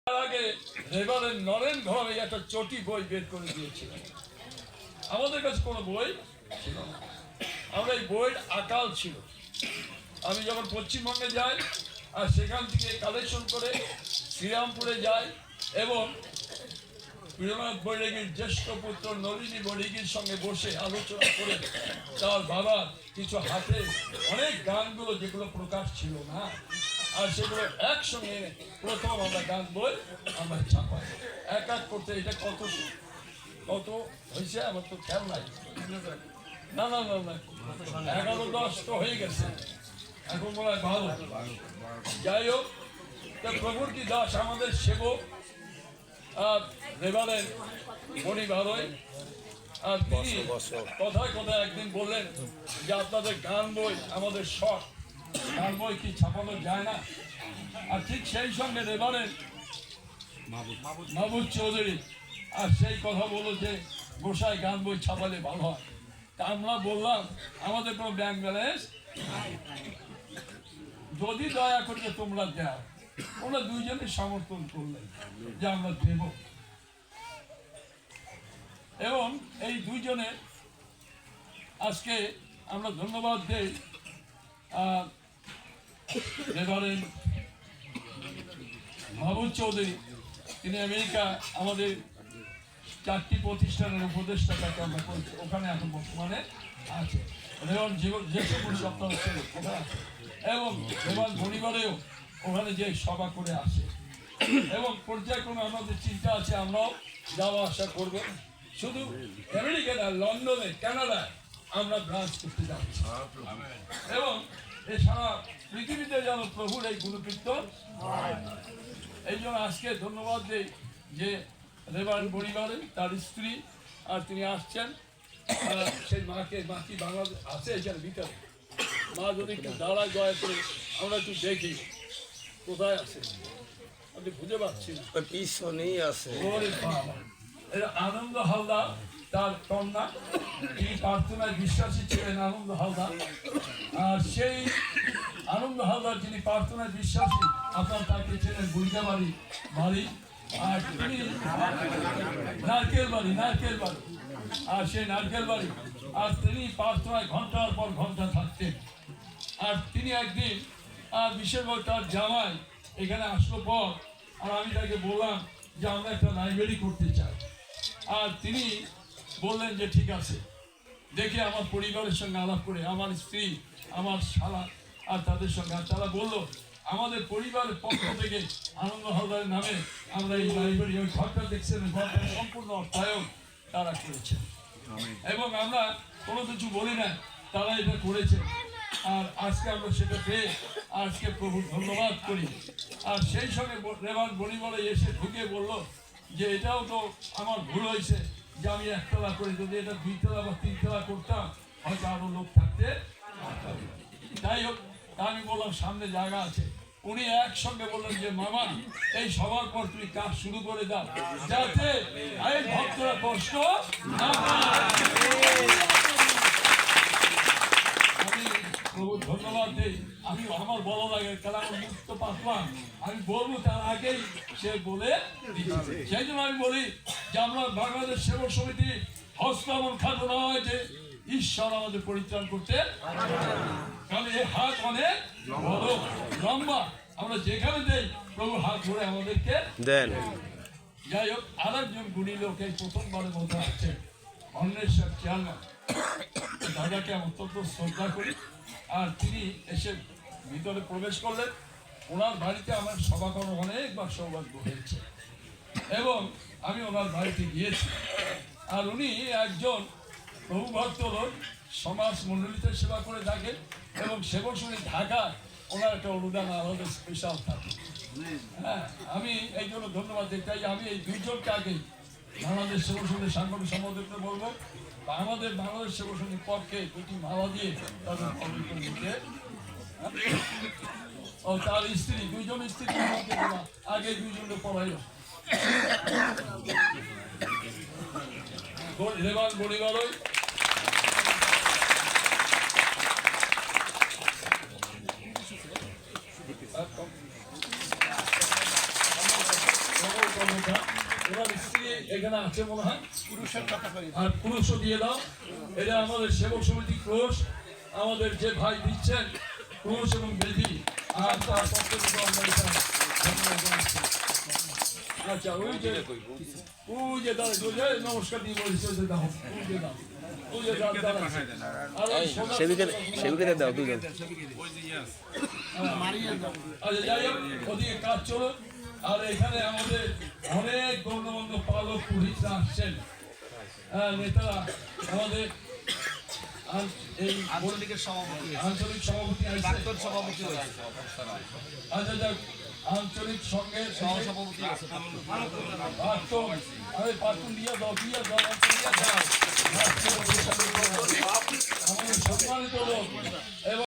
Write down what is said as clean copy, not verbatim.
আগে রেবারের নরেন ঘরে একটা চটি বই বের করে দিয়েছিল। আমাদের কাছে কোনো বই ছিল না, আমরা এই বইয়ের আকাল ছিল। আমি যখন পশ্চিমবঙ্গে যাই আর সেখান থেকে কালেকশন করে শ্রীরামপুরে যাই এবং প্রিয়নাথ বৈরাগীর জ্যেষ্ঠ পুত্র নলিনী বৈরাগীর সঙ্গে বসে আলোচনা করে তার বাবার কিছু হাতে অনেক গানগুলো যেগুলো প্রকাশ ছিল না, আর সেগুলো একসঙ্গে প্রথম আমরা গান বই আমরা ছাপাই এক এক করতে। এটা কত কত হয়েছে আমার তো খেয়াল নাই, না না না না 11-10 তো হয়ে গেছে, এখন মনে হয় ভালো। যাই হোক, প্রভুর কি দাস আমাদের সেবক আর রেবারের মণি ভারই, আর তিনি কথায় কথায় একদিন বললেন যে আপনাদের গান বই আমাদের শখ, গান বই কি ছাপানো যায় না? আর ঠিক সেই সঙ্গে রেবারের মাহবুব চৌধুরী আর সেই কথা বলো যে গোসাই গান বই ছাপালে ভালো হয়। তা আমরা বললাম আমাদের কোনো ব্যাংক ব্যালেন্স যদি দয়া করে তোমরা দাও। ওরা দুইজনে সমর্থন করলেন যে আমরা দেব, এবং এই দুইজনে আজকে আমরা ধন্যবাদ দেই রেভারেন্ড মাহবুব চৌধুরী। তিনি আমেরিকা আমাদের 4টি প্রতিষ্ঠানের উপদেষ্টা তাকে আমরা করছি, ওখানে এখন বর্তমানে আছে। রেভারেন্ড যে সমস্ত আপনারা ওখানে আছে, এবং রেভারেন্ড পরিবারেও ওখানে যে সভা করে আসে, এবং পর্যায়ক্রমে আমাদের চিন্তা আছে আমরাও যাওয়া আসা করব। শুধু আমেরিকা না, লন্ডনে, কানাডায় আমরা ব্রাঞ্চ করতে যাচ্ছি, এবং এই সারা পৃথিবীতে যেন প্রভুর এই গুণকীর্তন। এই জন্য আজকে ধন্যবাদ দিই যে রেভারেন্ড পরিবারে তার স্ত্রী আর তিনি আসছেন, সেই মা কি বাংলাদেশ আছে এখানে ভিতরে? মা যদি একটু দাঁড়ায় দয়া করে আমরা একটু দেখি কোথায় আছে, আমি খুঁজে পাচ্ছি না। পিছনেই আছে। আনন্দ হালদার তার কন্যা, তিনি প্রার্থনায় বিশ্বাসী ছিলেন আনন্দ হালদার। আর সেই আনন্দ হালদার যিনি প্রার্থনায় বিশ্বাসী, আপনার তাকে ছিলেন বুড়িগাবাড়ি বাড়ি, আর তিনি নারকেল বাড়ি আর সেই নারকেল বাড়ি, আর তিনি প্রার্থনায় ঘন্টার পর ঘন্টা থাকতেন। আর তিনি একদিন বিশেষভাবে তার জামাই এখানে আসলো পর, আর আমি তাকে বললাম যে আমরা একটা লাইব্রেরি করতে চাই। আর তিনি বললেন যে ঠিক আছে, দেখে আমার পরিবারের সঙ্গে আলাপ করে, আমার স্ত্রী, আমার শালা আর তাদের সঙ্গে, আর তারা বললো আমাদের পরিবারের পক্ষ থেকে আনন্দ হালদারের নামে আমরা এই লাইব্রেরি, ওই ঘরটা দেখছেন ঘরটা সম্পূর্ণ অর্থায়ন তারা করেছে, এবং আমরা কোনো কিছু বলি না, তারা এটা করেছে। আর আজকে আমরা সেটা পেয়ে আজকে প্রভুর ধন্যবাদ করি। আর সেই সঙ্গে রেভারেন্ড পরিবারে এসে ঢুকে বললো যে এটাও তো আমার ভুল হয়েছে যে আমি একতলা করে, যদি এটা 2তলা বা 3তলা করতাম হয়তো আরো লোক থাকতে। যাই হোক, আমি বললাম সামনে জায়গা আছে। উনি একসঙ্গে বললেন যে মামা এই সবার পর তুমি কাজ শুরু করে দাও, যাতে এই ভক্তরা কষ্ট না পায়। আমি প্রভু ধন্যবাদ দিই। আমি আমার বলা লাগে কারণ আমি মুক্ত পাতলাম, আমি বলবো তার আগেই সে বলে দিচ্ছে। সেই জন্য আমি বলি যে আমরা বাংলাদেশ সেবক সমিতি হস্ত এমন খাদ্য নয় যে ঈশ্বর আমাদের পরিত্রাণ করতে, কারণ এই হাত অনেক বড় লম্বা, আমরা যেখানে দেই প্রভু হাত ধরে আমাদেরকে দেন। যাই হোক, আর একজন গুণী লোক এই প্রথমবারের মতো আছেন, অন্বেষণ চেয়ারম্যান, দাদাকে অত্যন্ত শ্রদ্ধা করি। আর তিনি এসে ভিতরে প্রবেশ করলেন, ওনার বাড়িতে আমার সভা করার অনেকবার সৌভাগ্য হয়েছে, এবং আমি ওনার বাড়িতে গিয়েছি। আর উনি একজন প্রভু ভক্ত লোক, সমাজ মণ্ডলীতে সেবা করে থাকেন, এবং সেবক সমিতি ঢাকায় ওনার একটা অনুদান আলাদা স্পেশাল থাকে। হ্যাঁ, আমি এই জন্য ধন্যবাদ দিই। তাই আমি এই দুইজনকে আগে বাংলাদেশ সেবক সমিতির সাংগঠনিক সম্পাদককে বলবো, আমাদের বাংলাদেশ সেবক সমিতির পক্ষে 2টি মালা দিয়ে তাদের পবিত্র দিতে, ও তার স্ত্রী, 2জন স্ত্রী আগে 2জনকে পড়াইল। রেভারেন্ড পরিবারই এটা ওনার স্ত্রী এখানে আছে মনে হয় আর পুরুষও দিয়ে দাও এটা আমাদের সেবক সমিতি ক্রোশ আমাদের যে ভাই দিচ্ছেন ক্রোশ এবং বেদি আর তার পক্ষে আমরা এটা ধন্যবাদ জানাচ্ছি। আচ্ছা ওই যে দাঁড়িয়ে নমস্কার দিয়ে বলছে ওই যে দাও ওই যে দাও ওই যে সেবিকে দাও দুজন। আচ্ছা যাই হোক ওদিকে কাজ চলো আর এখানে আমাদের অনেক গণ্যমান্য পালক পুরোহিতরা আসছেন নেতারা আমাদের এই আঞ্চলিকের সভাপতি আঞ্চলিক সভাপতি প্রাক্তন সভাপতি হয়েছে আচ্ছা যাক আঞ্চলিক সঙ্গে সহসভাপতি আছে প্রাক্তন দিয়ে দাও আমাদের সম্মানিত লোক এবং